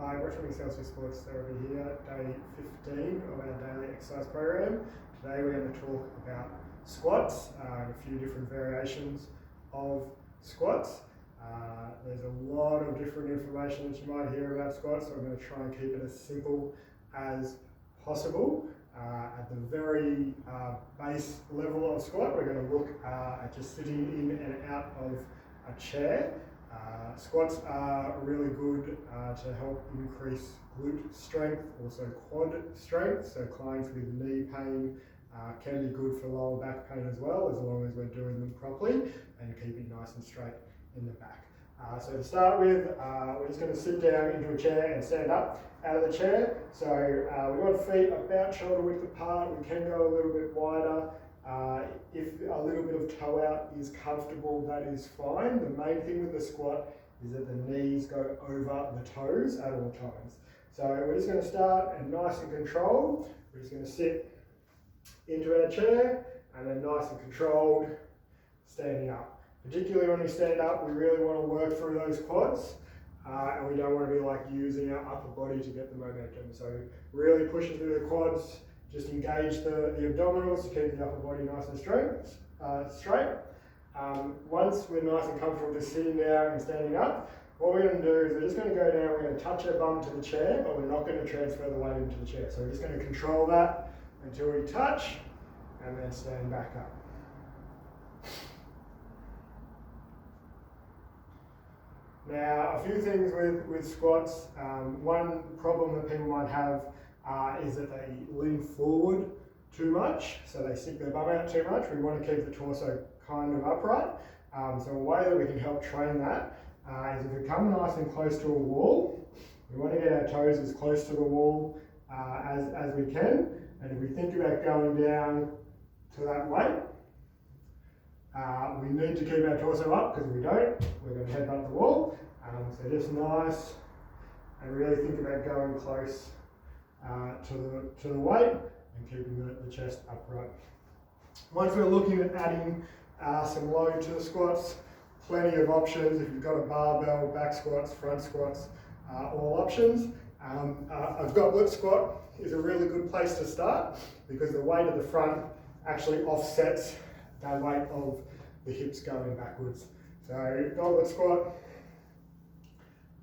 Hi, we're from Exercuse Sports Therapy here, day 15 of our daily exercise program. Today we're going to talk about squats and a few different variations of squats. There's a lot of different information that you might hear about squats, so I'm going to try and keep it as simple as possible. At the very base level of squat, we're going to look at just sitting in and out of a chair. Squats are really good to help increase glute strength, also quad strength. So clients with knee pain can be good for lower back pain as well, as long as we're doing them properly and keeping nice and straight in the back. So to start with, we're just going to sit down into a chair and stand up out of the chair. So we want feet about shoulder width apart. We can go a little bit wider. If a little bit of toe out is comfortable, that is fine. The main thing with the squat is that the knees go over the toes at all times. So we're just going to start and nice and controlled. We're just going to sit into our chair and then nice and controlled, standing up. Particularly when we stand up, we really want to work through those quads. And we don't want to be like using our upper body to get the momentum. So really pushing through the quads, just engage the abdominals to keep the upper body nice and straight. Once we're nice and comfortable just sitting down and standing up, what we're going to do is we're just going to go down, we're going to touch our bum to the chair, but we're not going to transfer the weight into the chair. So we're just going to control that until we touch and then stand back up. Now, a few things with squats. One problem that people might have is that they lean forward too much, so they stick their bum out too much. We want to keep the torso kind of upright. So a way that we can help train that is if we come nice and close to a wall, we want to get our toes as close to the wall as we can. And if we think about going down to that weight, we need to keep our torso up, because if we don't, we're going to headbutt the wall. So just nice and really think about going close to the weight and keeping the chest upright. Once we're looking at adding some load to the squats, plenty of options. If you've got a barbell, back squats, front squats, all options. A goblet squat is a really good place to start, because the weight of the front actually offsets that weight of the hips going backwards. So goblet squat,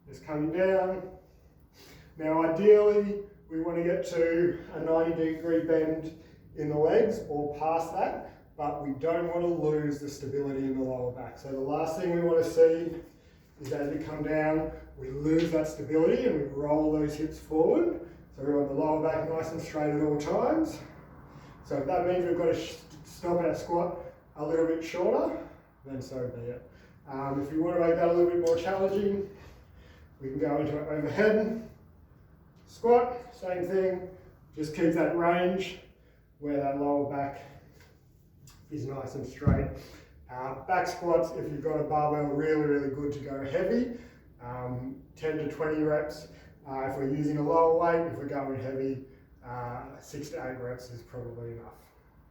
just coming down. Now ideally, we want to get to a 90-degree bend in the legs or past that, but we don't want to lose the stability in the lower back. So the last thing we want to see is as we come down, we lose that stability and we roll those hips forward. So we want the lower back nice and straight at all times. So if that means we've got to stop our squat a little bit shorter, then so be it. If you want to make that a little bit more challenging, we can go into an overhead squat, same thing, just keep that range where that lower back is nice and straight. Back squats, if you've got a barbell, really good to go heavy, 10 to 20 reps. If we're using a lower weight, if we're going heavy, 6 to 8 reps is probably enough.